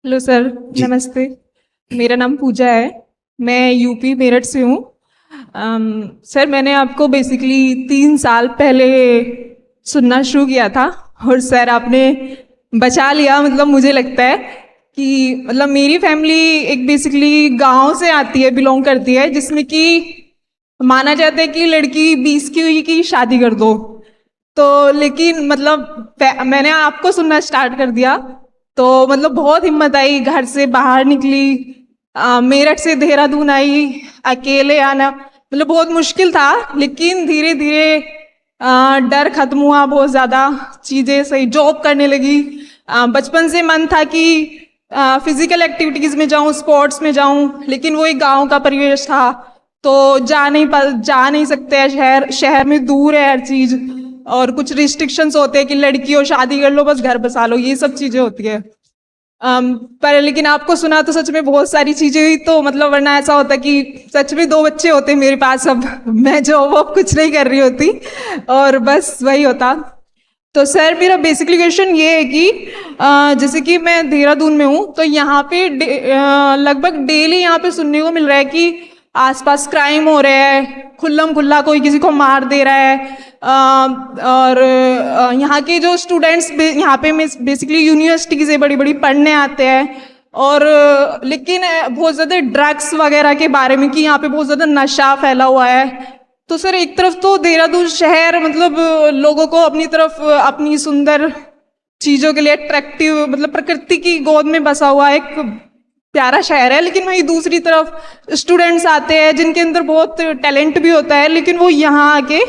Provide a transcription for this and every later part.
Hello sir. जी। नमस्ते। मेरा नाम पूजा है। मैं यूपी मेरठ से हूँ। सर, मैंने आपको बेसिकली 3 साल पहले सुनना शुरू किया था और सर आपने बचा लिया। मतलब मुझे लगता है कि मतलब मेरी फैमिली एक बेसिकली गांव से आती है, बिलोंग करती है, जिसमें कि माना जाता है कि लड़की 20 की हुई कि शादी कर दो। तो लेकिन मतलब मैंने आपको सुनना स्टार्ट कर दिया तो मतलब बहुत हिम्मत आई, घर से बाहर निकली, मेरठ से देहरादून आई, अकेले आना मतलब बहुत मुश्किल था। लेकिन धीरे धीरे डर खत्म हुआ, बहुत ज़्यादा चीज़ें सही, जॉब करने लगी। बचपन से मन था कि फिजिकल एक्टिविटीज़ में जाऊं, स्पोर्ट्स में जाऊं, लेकिन वो एक गांव का परिवेश था तो जा नहीं सकते हैं। शहर शहर में दूर है हर चीज़, और कुछ रिस्ट्रिक्शंस होते हैं कि लड़कियों शादी कर लो, बस घर बसा लो, ये सब चीज़ें होती है। पर लेकिन आपको सुना तो सच में बहुत सारी चीजें हुई, तो मतलब वरना ऐसा होता कि सच में 2 बच्चे होते मेरे पास अब। मैं जॉब वॉब कुछ नहीं कर रही होती और बस वही होता। तो सर मेरा बेसिकली क्वेश्चन ये है कि जैसे कि मैं देहरादून में हूँ, तो यहाँ पे लगभग डेली यहाँ पे सुनने को मिल रहा है कि आसपास क्राइम हो रहा है, खुल्लम खुल्ला कोई किसी को मार दे रहा है। और यहाँ के जो स्टूडेंट्स यहाँ पे बेसिकली यूनिवर्सिटी से बड़ी बड़ी पढ़ने आते हैं। और लेकिन बहुत ज़्यादा ड्रग्स वगैरह के बारे में कि यहाँ पे बहुत ज़्यादा नशा फैला हुआ है। तो सर एक तरफ तो देहरादून शहर मतलब लोगों को अपनी तरफ अपनी सुंदर चीज़ों के लिए अट्रैक्टिव, मतलब प्रकृति की गोद में बसा हुआ एक प्यारा शहर है, लेकिन वहीं दूसरी तरफ स्टूडेंट्स आते हैं जिनके अंदर बहुत टैलेंट भी होता है, लेकिन वो यहाँ आके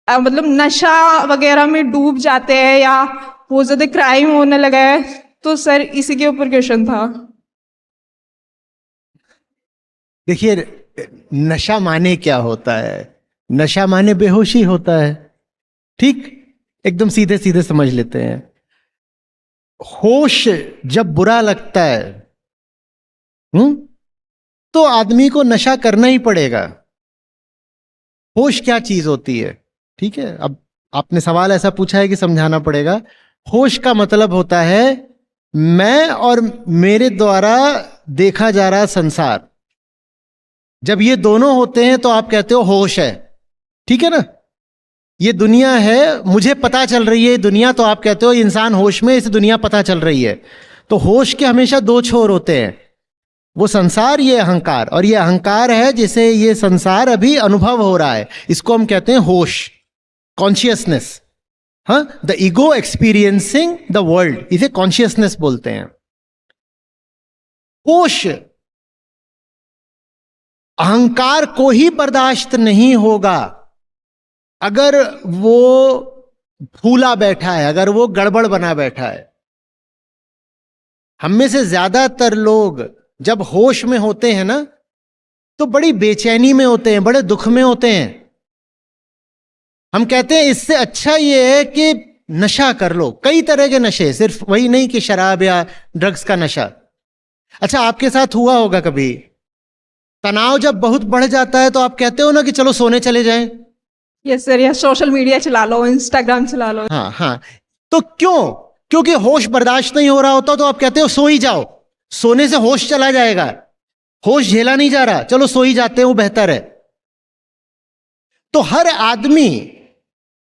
मतलब नशा वगैरह में डूब जाते हैं या बहुत ज़्यादा क्राइम होने लगा है। तो सर इसी के ऊपर क्वेश्चन था। देखिए, नशा माने क्या होता है? नशा माने बेहोशी होता है। ठीक, एकदम सीधे सीधे समझ लेते हैं। होश जब बुरा लगता है, हम्म, तो आदमी को नशा करना ही पड़ेगा। होश क्या चीज होती है? ठीक है, अब आपने सवाल ऐसा पूछा है कि समझाना पड़ेगा। होश का मतलब होता है मैं और मेरे द्वारा देखा जा रहा संसार। जब ये दोनों होते हैं तो आप कहते हो होश है। ठीक है ना? ये दुनिया है, मुझे पता चल रही है दुनिया, तो आप कहते हो इंसान होश में, इसे दुनिया पता चल रही है। तो होश के हमेशा दो छोर होते हैं, वो संसार, ये अहंकार। और ये अहंकार है जिसे ये संसार अभी अनुभव हो रहा है, इसको हम कहते हैं होश, कॉन्शियसनेस। हाँ, the ego experiencing the world, इसे कॉन्शियसनेस बोलते हैं। होश अहंकार को ही बर्दाश्त नहीं होगा अगर वो फूला बैठा है, अगर वो गड़बड़ बना बैठा है। हम में से ज्यादातर लोग जब होश में होते हैं ना, तो बड़ी बेचैनी में होते हैं, बड़े दुख में होते हैं। हम कहते हैं इससे अच्छा ये है कि नशा कर लो, कई तरह के नशे, सिर्फ वही नहीं कि शराब या ड्रग्स का नशा। अच्छा, आपके साथ हुआ होगा कभी, तनाव जब बहुत बढ़ जाता है तो आप कहते हो ना कि चलो सोने चले जाएं। यस सर, या सोशल मीडिया चला लो, इंस्टाग्राम चला लो। हाँ हाँ, तो क्यों? क्योंकि होश बर्दाश्त नहीं हो रहा होता, तो आप कहते हो सो ही जाओ, सोने से होश चला जाएगा। होश झेला नहीं जा रहा, चलो सो ही जाते हैं, वो बेहतर है। तो हर आदमी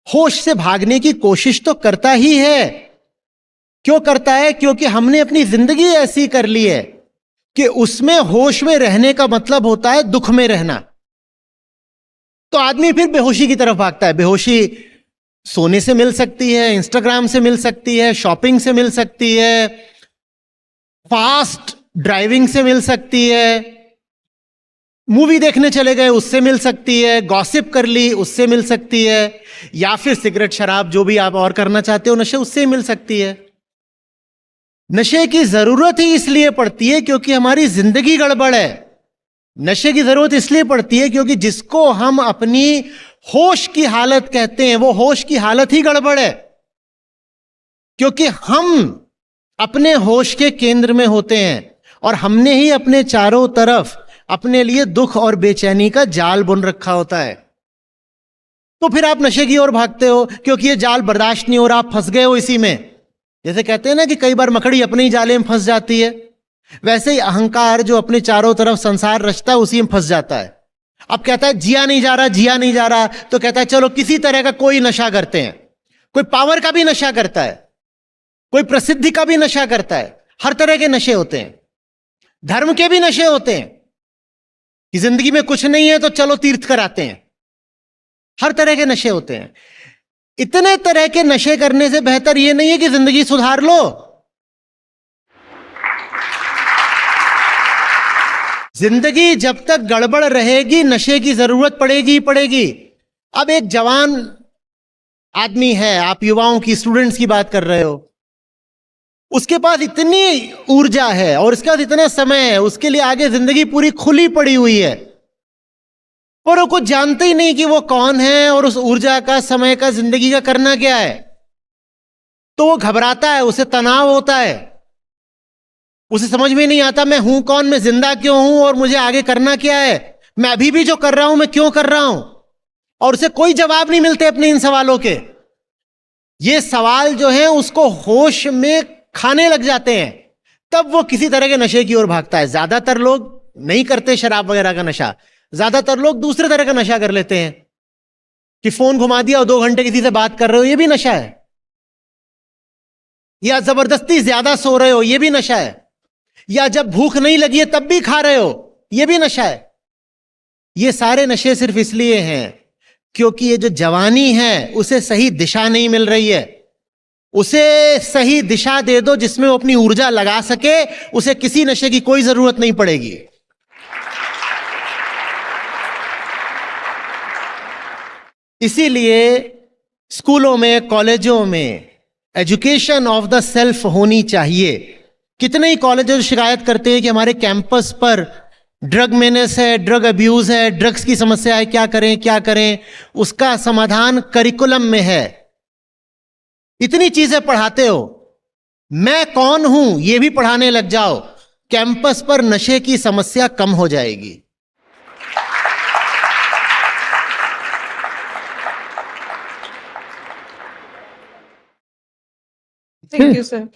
होश से भागने की कोशिश तो करता ही है। क्यों करता है? क्योंकि हमने अपनी जिंदगी ऐसी कर ली है कि उसमें होश में रहने का मतलब होता है दुख में रहना। तो आदमी फिर बेहोशी की तरफ भागता है। बेहोशी सोने से मिल सकती है, इंस्टाग्राम से मिल सकती है, शॉपिंग से मिल सकती है, फास्ट ड्राइविंग से मिल सकती है, मूवी देखने चले गए उससे मिल सकती है, गॉसिप कर ली उससे मिल सकती है, या फिर सिगरेट शराब जो भी आप और करना चाहते हो नशे, उससे मिल सकती है। नशे की जरूरत ही इसलिए पड़ती है क्योंकि हमारी जिंदगी गड़बड़ है। नशे की जरूरत इसलिए पड़ती है क्योंकि जिसको हम अपनी होश की हालत कहते हैं, वो होश की हालत ही गड़बड़ है। क्योंकि हम अपने होश के केंद्र में होते हैं और हमने ही अपने चारों तरफ अपने लिए दुख और बेचैनी का जाल बुन रखा होता है। तो फिर आप नशे की ओर भागते हो क्योंकि ये जाल बर्दाश्त नहीं हो रहा, आप फंस गए हो इसी में। जैसे कहते हैं ना कि कई बार मकड़ी अपने ही जाले में फंस जाती है, वैसे ही अहंकार जो अपने चारों तरफ संसार रचता है उसी में फंस जाता है। अब कहता है जिया नहीं जा रहा, जिया नहीं जा रहा, तो कहता है चलो किसी तरह का कोई नशा करते हैं। कोई पावर का भी नशा करता है, कोई प्रसिद्धि का भी नशा करता है, हर तरह के नशे होते हैं। धर्म के भी नशे होते हैं कि जिंदगी में कुछ नहीं है तो चलो तीर्थ कराते हैं, हर तरह के नशे होते हैं। इतने तरह के नशे करने से बेहतर यह नहीं है कि जिंदगी सुधार लो। जिंदगी जब तक गड़बड़ रहेगी नशे की जरूरत पड़ेगी ही पड़ेगी। अब एक जवान आदमी है, आप युवाओं की, स्टूडेंट्स की बात कर रहे हो, उसके पास इतनी ऊर्जा है और उसके पास इतना समय है, उसके लिए आगे जिंदगी पूरी खुली पड़ी हुई है, पर वो कुछ जानते ही नहीं कि वो कौन है और उस ऊर्जा का, समय का, जिंदगी का करना क्या है। तो वो घबराता है, उसे तनाव होता है, उसे समझ में नहीं आता मैं हूं कौन, मैं जिंदा क्यों हूं और मुझे आगे करना क्या है, मैं अभी भी जो कर रहा हूं मैं क्यों कर रहा हूं। और उसे कोई जवाब नहीं मिलते अपने इन सवालों के। ये सवाल जो है उसको होश में खाने लग जाते हैं, तब वो किसी तरह के नशे की ओर भागता है। ज्यादातर लोग नहीं करते शराब वगैरह का नशा, ज्यादातर लोग दूसरे तरह का नशा कर लेते हैं कि फोन घुमा दिया और 2 घंटे किसी से बात कर रहे हो, ये भी नशा है। या जबरदस्ती ज्यादा सो रहे हो, ये भी नशा है। या जब भूख नहीं लगी है तब भी खा रहे हो, ये भी नशा है। ये सारे नशे सिर्फ इसलिए हैं क्योंकि ये जो जवानी है उसे सही दिशा नहीं मिल रही है। उसे सही दिशा दे दो जिसमें वो अपनी ऊर्जा लगा सके, उसे किसी नशे की कोई जरूरत नहीं पड़ेगी। इसीलिए स्कूलों में, कॉलेजों में एजुकेशन ऑफ द सेल्फ होनी चाहिए। कितने ही कॉलेजेस शिकायत करते हैं कि हमारे कैंपस पर ड्रग मेनेस है, ड्रग अब्यूज है, ड्रग्स की समस्या है, क्या करें क्या करें। उसका समाधान करिकुलम में है। इतनी चीजें पढ़ाते हो, मैं कौन हूं यह भी पढ़ाने लग जाओ, कैंपस पर नशे की समस्या कम हो जाएगी। Thank you sir.